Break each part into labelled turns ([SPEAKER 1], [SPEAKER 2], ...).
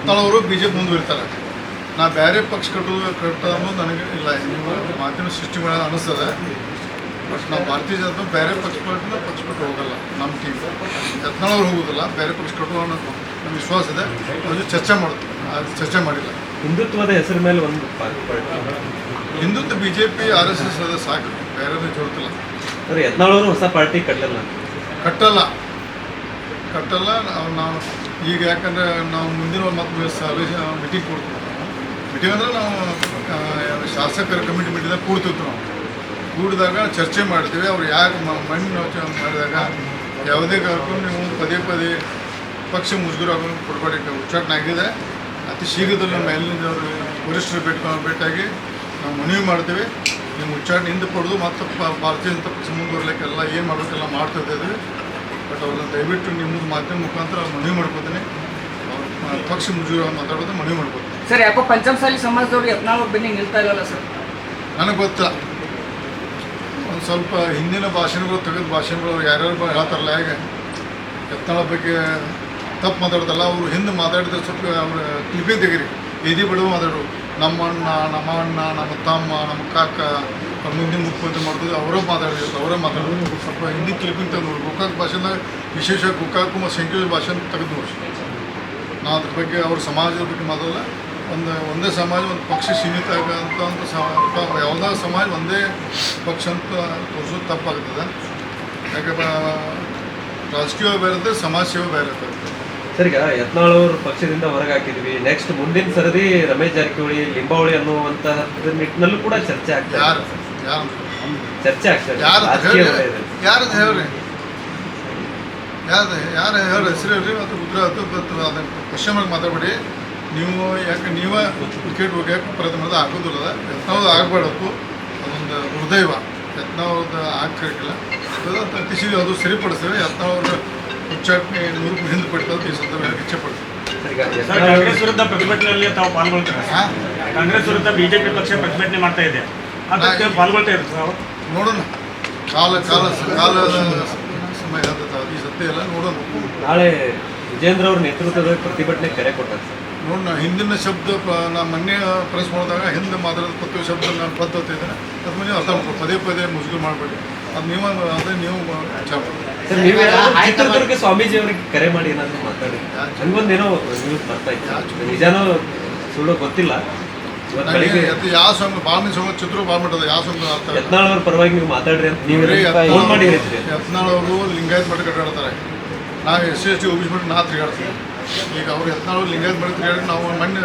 [SPEAKER 1] ಯತ್ನಾಳವರು BJP ಮುಂದುವರಿತಾರೆ. ನಾ ಬೇರೆ ಪಕ್ಷ ಕಟ್ಟೋದು ಅನ್ನೋದು ನನಗೆ ಇಲ್ಲ. ನೀವು ಮಾತಿನ ಸೃಷ್ಟಿ ಮಾಡೋದು ಅನ್ನಿಸ್ತದೆ. ಬಟ್ ನಾವು ಭಾರತೀಯ ಜನತಾ ಬೇರೆ ಪಕ್ಷ ಕಟ್ಟು ಹೋಗಲ್ಲ. ನಮ್ಮ ಟೀಮ್ ಯತ್ನಾಳವ್ರು ಹೋಗೋದಿಲ್ಲ, ಬೇರೆ ಪಕ್ಷ ಕಟ್ಟುವ ಅನ್ನೋದು ನಮ್ಮ ವಿಶ್ವಾಸ ಇದೆ. ಅದು ಚರ್ಚೆ ಮಾಡ್ತೀವಿ, ಅದು ಚರ್ಚೆ ಮಾಡಿಲ್ಲ.
[SPEAKER 2] ಹಿಂದುತ್ವದ ಹೆಸರು ಮೇಲೆ ಒಂದು
[SPEAKER 1] ಹಿಂದುತ್ವ BJP RSS ಅದ ಸಾಕು, ಬೇರೆ ಜೋಡ್ತಿಲ್ಲ.
[SPEAKER 2] ಸರ್, ಯತ್ನಾಳವರು ಹೊಸ ಪಾರ್ಟಿ ಕಟ್ಟಲ್ಲ
[SPEAKER 1] ನಾವು ಈಗ. ಯಾಕಂದರೆ ನಾವು ಮುಂದಿನ ಮತ್ತು ಸಭೆ ಮೀಟಿಂಗ್ ಕೊಡ್ತೀವಿ. ಮೀಟಿಂಗ್ ಅಂದರೆ ನಾವು ಶಾಸಕರ ಕಮಿಟಿ ಮೀಟಿಂಗ್ದಾಗ ಕೂಡ್ತಿದ್ವಿ. ನಾವು ಕೂಡಿದಾಗ ಚರ್ಚೆ ಮಾಡ್ತೀವಿ. ಅವ್ರು ಯಾಕೆ ಮಣ್ಣು ಮಾಡಿದಾಗ ಯಾವುದೇ ಕಾರಣಕ್ಕೂ ನೀವು ಪದೇ ಪಕ್ಷ ಮುಜುಗರ ಆಗೋದು ಕೊಡಬೇಡಿ. ಉಚ್ಚಾಟನೆ ಆಗಿದೆ. ಅತಿ ಶೀಘ್ರದಲ್ಲಿ ನಮ್ಮ ಮೇಲಿನವರು ವರಿಷ್ಠರು ಭೇಟಿಯಾಗಿ ನಾವು ಮನವಿ ಮಾಡ್ತೀವಿ. ನಿಮ್ಮ ಉಚ್ಚಾಟನೆ ಹಿಂದೆ ಪಡೆದು ಮತ್ತು ಭಾರತೀಯ ಜನತಾ ಪಕ್ಷ ಮುಂದುವರಲಿಕ್ಕೆಲ್ಲ ಏನು ಮಾಡಬೇಕೆಲ್ಲ ಮಾಡ್ತಿದ್ದೀವಿ. ಬಟ್ ಅವ್ರನ್ನ ದಯವಿಟ್ಟು ನಿಮ್ಮ ಮಾಧ್ಯಮ ಮುಖಾಂತರ ಮನವಿ ಮಾಡ್ಕೋತೀನಿ. ಅವ್ರ ಪಕ್ಷ ಮುಜುಗರ ಮಾತಾಡೋದು ಮನವಿ ಮಾಡ್ಕೋತೀನಿ.
[SPEAKER 3] ಸರ್, ಯಾಕೋ ಪಂಚಮಸಾಲಿ ಸಮಾಜದವ್ರು ಯತ್ನಾಳವ್ರ ಬೆನ್ನಿಗೆ ನಿಲ್ತಾ ಇಲ್ಲಲ್ಲ ಸರ್?
[SPEAKER 1] ನನಗೆ ಗೊತ್ತಿಲ್ಲ. ಒಂದು ಸ್ವಲ್ಪ ಹಿಂದಿನ ಭಾಷಣಗಳು ತೆಗೆದು ಭಾಷಣಗಳು ಯಾರ್ಯಾರು ಹೇಳ್ತಾರಲ್ಲ, ಹೇಗೆ ಯತ್ನಾಳ ಬಗ್ಗೆ ತಪ್ಪು ಮಾತಾಡ್ತಲ್ಲ, ಅವರು ಹಿಂದೆ ಮಾತಾಡಿದ್ರೆ ಸ್ವಲ್ಪ ಅವ್ರ ಕ್ಲಿಪಿಂಗ್ ತೆಗೀರಿ. ಎದಿ ಬಿಡುವ ಮಾತಾಡೋರು, ನಮ್ಮ ಅಣ್ಣ, ನಮ್ಮ ತಮ್ಮ, ನಮ್ಮ ಕಾಕ, ಮುಂದಿನ ಮುಖ್ಯಮಂತ್ರಿ ಮಾಡಿದ್ರು ಅವರೇ ಮಾತಾಡೋದು. ಸ್ವಲ್ಪ ಹಿಂದಿ ಕ್ಲಿಪಿಂಗ್ ತೆಗೆದು ನೋಡಿ. ಗೋಕಾಕ್ ಭಾಷೆದಾಗ ವಿಶೇಷ ಗೋಕಾಕ್ ಮತ್ತು ಸಂಖ್ಯೆ ಭಾಷೆ ತೆಗೆದು ನೋಡಿ. ನಾವು ಅದ್ರ ಬಗ್ಗೆ ಅವ್ರ ಸಮಾಜದ ಬಗ್ಗೆ ಮಾತಾಡಲ್ಲ. ಒಂದೇ ಸಮಾಜ, ಒಂದು ಪಕ್ಷ ಸೀಮಿತ ಆಗಂತ ಯಾವುದೇ ಸಮಾಜ ಒಂದೇ ಪಕ್ಷ ಅಂತ ತೋರಿಸೋದು ತಪ್ಪಾಗ್ತದೆ. ಯಾಕಂದ್ರೆ ರಾಜಕೀಯ ಬೇರೆ ಇರ್ತದೆ, ಸಮಾಜ ಸೇವೆ ಬೇರೆ ಇರ್ತದೆ.
[SPEAKER 2] ಸರ್, ಈಗ ಯತ್ನಾಳವ್ರ ಪಕ್ಷದಿಂದ ಹೊರಗೆ ಹಾಕಿದ್ವಿ. ನೆಕ್ಸ್ಟ್ ಮುಂದಿನ ಸರದಿ ರಮೇಶ್ ಜಾರಕಿಹೊಳಿ, ಲಿಂಬಾವಳಿ ಅನ್ನುವಂಥ ನಿಟ್ಟಿನಲ್ಲೂ ಕೂಡ ಚರ್ಚೆ ಆಗ್ತದೆ. ಚರ್ಚೆ ಆಗ್ತದೆ.
[SPEAKER 1] ಯಾರು ಹೇಳ್ರಿ ಹೆಸರು ಹೇಳ್ರಿ. ಮತ್ತು ಉತ್ತರ ಅದನ್ನು ಕ್ವಶನ್ ಮಾತಾಡಬೇಡಿ. ನೀವು ಯಾಕೆ ನೀವೇ ಕ್ರಿಕೆಟ್ ಹೋಗ್ಯಾಕೆ ಪ್ರಯತ್ನ ಮಾಡೋದು ಆಗೋದಿಲ್ಲ. ಯತ್ನಾವ್ದು ಆಗಬಾರ್ದು. ಅದೊಂದು ಹೃದಯವ ಯತ್ನಾವ್ದು ಆಗ್ತಿಲ್ಲ. ಅತಿ ಶೀಘ್ರ ಅದು ಸರಿಪಡಿಸ್ತೇವೆ. ಯತ್ನಾವ್ರ ಉಚ್ಚಾಟನೆ ಹಿಂದೆ ಪಡಿತಂತ ಈ ಸಂದರ್ಭ ಇಚ್ಛೆ ಪಡ್ತೀವಿ.
[SPEAKER 4] ಕಾಂಗ್ರೆಸ್ ವಿರುದ್ಧ ಪ್ರತಿಭಟನೆಯಲ್ಲಿ ತಾವು ಪಾಲ್ಗೊಳ್ತಾರೆ. ಕಾಂಗ್ರೆಸ್ ವಿರುದ್ಧ BJP ಪಕ್ಷ ಪ್ರತಿಭಟನೆ ಮಾಡ್ತಾ ಇದೆ, ಅದಕ್ಕೆ ಪಾಲ್ಗೊಳ್ತಾ ಇರ್ತಾರೆ.
[SPEAKER 1] ನೋಡೋಣ, ಕಾಲ ಸಮಯ ಈ ಸತ್ಯ ಎಲ್ಲ ನೋಡೋಣ.
[SPEAKER 2] ನಾಳೆ ವಿಜೇಂದ್ರ ಅವ್ರ ನೇತೃತ್ವದ ಪ್ರತಿಭಟನೆ ಕರೆ ಕೊಟ್ಟಾರೆ ಸರ್.
[SPEAKER 1] ನೋಡೋಣ. ಹಿಂದಿನ ಶಬ್ದ ನಾನು ಮೊನ್ನೆ ಪ್ರೆಸ್ ಮಾಡಿದಾಗ ಹಿಂದೆ ಮಾತಾಡೋದು ಪ್ರತಿ ಶಬ್ದ ನಾನು ಪದ್ಧತಿ ಇದ್ದೇನೆ. ಅದ್ರ ಮೇಲೆ ಅರ್ಥ ಮಾಡ್ಕೊಂಡು ಪದೇ ಮುಜುಗರ ಮಾಡಬೇಡಿ. ಅದು ನೀವು
[SPEAKER 2] ಸರ್, ನೀವೇ ಚಿತ್ರದುರ್ಗ ಸ್ವಾಮೀಜಿ ಅವರಿಗೆ ಕರೆ ಮಾಡಿ ಏನಾದರೂ ಮಾತಾಡಿ. ಹಂಗೊಂದೇನೋ ನ್ಯೂಸ್ ಬರ್ತಾ ಇತ್ತು, ನಿಜಾನೋ ಸುಳ್ಳು ಗೊತ್ತಿಲ್ಲ.
[SPEAKER 1] ಯಾವ ಸ್ವಾಮಿ ಬಾಳ್ಮಿ ಸ್ವಾಮಿ ಚಿತ್ರ ಬಾಳ್ಬಿಟ್ಟದ ಯಾವ ಸ್ವಾಮಿ
[SPEAKER 2] ಯತ್ನಾಳ್ ಅವ್ರ ಪರವಾಗಿ ನೀವು ಮಾತಾಡ್ರಿ ಅಂತ ನೀವು ಫೋನ್ ಮಾಡಿ ಹೇಳಿದ್ರಿ.
[SPEAKER 1] ಯತ್ನಾಳ್ ಅವರು ಲಿಂಗಾಯತ್ ಮಠ ಕಟ್ಟಾಡ್ತಾರೆ. ನಾವು SC OBC ಮಠ ನಾ ತಿರುಗಾಡ್ತೀವಿ. ಈಗ ಅವ್ರು ಯತ್ನಾಳ್ ಲಿಂಗಾಯತ್ ಮಠ ತಿರುಗಾಡಿ ನಾವು ಮೊನ್ನೆ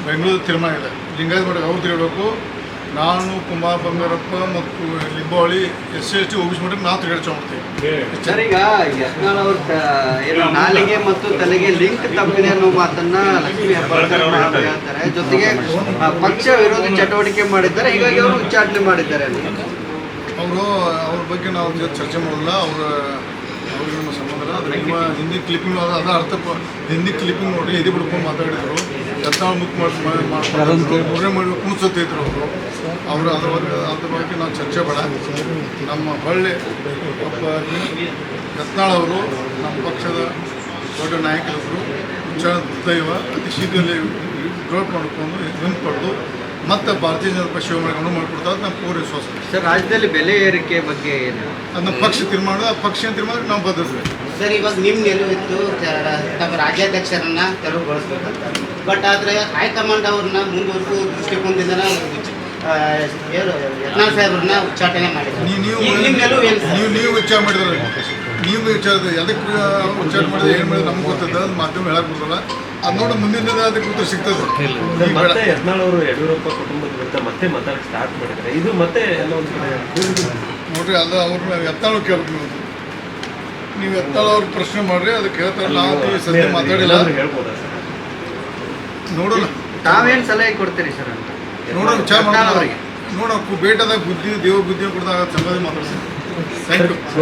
[SPEAKER 1] ಬೆಂಗಳೂರು ತೀರ್ಮಾನ ಇದೆ. ಲಿಂಗಾಯತ್ ಮಠ ಅವ್ರು ತಿರುಗಾಡಬೇಕು. ನಾನು, ಕುಮಾರ್ ಬಂಗಾರಪ್ಪ ಮತ್ತು ಲಿಂಬಾವಳಿ SC OBC ಮಠಕ್ಕೆ ನಾವು ತಿರುಗಾಡ್ತೀವಿ.
[SPEAKER 5] ಸರ್, ಈಗ ಯತ್ನಾಳ್ ಅವ್ರ ಏನು ನಾಲಿಗೆ ಮತ್ತು ತಲೆಗೆ ಲಿಂಕ್ ತಪ್ಪಿದೆ ಅನ್ನೋ ಮಾತನ್ನ ಲಕ್ಷ್ಮೀ ಹೆಬ್ಬಾಳ್ಕರ್ ಅವರು ಹೇಳ್ತಾರೆ. ಜೊತೆಗೆ ಪಕ್ಷ ವಿರೋಧಿ ಚಟುವಟಿಕೆ ಮಾಡಿದ್ದಾರೆ, ಹೀಗಾಗಿ ಅವರು ಉಚ್ಚಾಟನೆ ಮಾಡಿದ್ದಾರೆ.
[SPEAKER 1] ಅವ್ರ ಬಗ್ಗೆ ನಾವು ಚರ್ಚೆ ಮಾಡಲ್ಲ. ಅವ್ರಿಗೆ ನಮ್ಮ ಸಂಬಂಧ ಅದು ನಿಮ್ಮ ಹಿಂದಿ ಕ್ಲಿಪ್ಪಿಂಗ್ ಅದು ಅರ್ಥ. ಹಿಂದಿ ಕ್ಲಿಪ್ಪಿಂಗ್ ನೋಡಿ ಎದೆ ಬಿಡ್ಕೊಂಡು ಮಾತಾಡಿದರು. ಯತ್ನಾಳ್ ಮುಖ ಮಾಡಿ ಕುಣಿಸುತ್ತಿದ್ರು ಅವರು. ಅದ್ರ ಬಗ್ಗೆ ನಾವು ಚರ್ಚೆ ಬೇಡ. ನಮ್ಮ ಹೊಳ್ಳಿ ಒಬ್ಬ ಯತ್ನಾಳ್ ಅವರು ನಮ್ಮ ಪಕ್ಷದ ದೊಡ್ಡ ನಾಯಕರು. ದೈವ ಅತಿ ಶೀಘ್ರದಲ್ಲಿ ಡ್ರಾಪ್ ಮಾಡ್ಕೊಂಡು ಹಿಂಪಡೆದು ಮತ್ತು ಭಾರತೀಯ ಜನತಾ ಪಕ್ಷ ಅನುವು ಮಾಡಿಕೊಡ್ತಾರೆ. ನಮ್ಮ ಪೂರ್ವ ವಿಶ್ವಾಸ.
[SPEAKER 5] ಸರ್, ರಾಜ್ಯದಲ್ಲಿ ಬೆಲೆ ಏರಿಕೆ ಬಗ್ಗೆ ಏನು
[SPEAKER 1] ಅದನ್ನ ಪಕ್ಷ ತೀರ್ಮಾನ, ಆ ಪಕ್ಷ ತೀರ್ಮಾನಕ್ಕೆ ನಾವು ಬದ್ಧತೆ.
[SPEAKER 6] ಸರ್, ಇವಾಗ ನಿಮ್ಮ ನಿಲುವಿತ್ತು ತಮ್ಮ ರಾಜ್ಯಾಧ್ಯಕ್ಷರನ್ನ ತೆರವುಗೊಳಿಸ್ಬೇಕಂತ. ಬಟ್ ಆದರೆ ಹೈಕಮಾಂಡ್ ಅವ್ರನ್ನ ಮುಂದುವರೆಸೋ ದೃಷ್ಟಿಕೋನದಿಂದ ಯತ್ನಾಳ್ ಸಾಹೇಬ್ರನ್ನ ಉಚ್ಚಾಟನೆ ಮಾಡಿದ್ದಾರೆ.
[SPEAKER 1] ನೀವು ವಿಚಾರ ಮಾಡಿದ್ರೆ ನೀವು ವಿಚಾರದ ಎದಕ್ಕೆ ಉಚ್ಚಾರ ಮಾಡಿದ್ರೆ ಏನು ಮಾಡಿದ್ರೆ ನಮ್ಗೆ ಗೊತ್ತದ. ಅದು ಮಾಧ್ಯಮ ಹೇಳಕ್ ಬರೋಲ್ಲ. ಅದು ನೋಡಿ ಮುಂದಿನ ಅದಕ್ಕೆ ಉತ್ತರ ಸಿಗ್ತದೆ.
[SPEAKER 2] ಮತ್ತೆ ಯತ್ನಾಳ್ ಅವರು ಯಡಿಯೂರಪ್ಪ ಕುಟುಂಬದ ವಿರುದ್ಧ ಮತ್ತೆ ಮಾತಾಡಕ್ಕೆ ಸ್ಟಾರ್ಟ್ ಮಾಡಿದ್ದಾರೆ. ಇದು ಮತ್ತೆ ಎಲ್ಲ ಒಂದು
[SPEAKER 1] ನೋಡ್ರಿ, ಅದು ಅವ್ರನ್ನ ಯತ್ನಾಳ್ ಕೇಳ್ಬೇಕು. ನೀವು ಯತ್ನಾಳ್ ಅವ್ರ ಪ್ರಶ್ನೆ ಮಾಡ್ರಿ, ಅದಕ್ಕೆ ಹೇಳ್ತಾರೆ. ನಾವು ಸದ್ಯ ಮಾತಾಡಿಲ್ಲ.
[SPEAKER 2] ಹೇಳ್ಬೋದಾ ಸರ್?
[SPEAKER 1] ನೋಡೋಣ,
[SPEAKER 5] ತಾವೇನು ಸಲಹೆ ಕೊಡ್ತೀರಿ ಸರ್ ಅಂತ
[SPEAKER 1] ನೋಡೋಣ, ವಿಚಾರ ಮಾಡೋಣ. ನೋಡೋಣ, ಬೇಟದಾಗ ಬುದ್ಧಿ ದೇವ್ರ ಬುದ್ಧಿ ಕೊಡ್ದಾಗ ಸಂಬಂಧ ಮಾತಾಡ್ತೀನಿ. Thank you.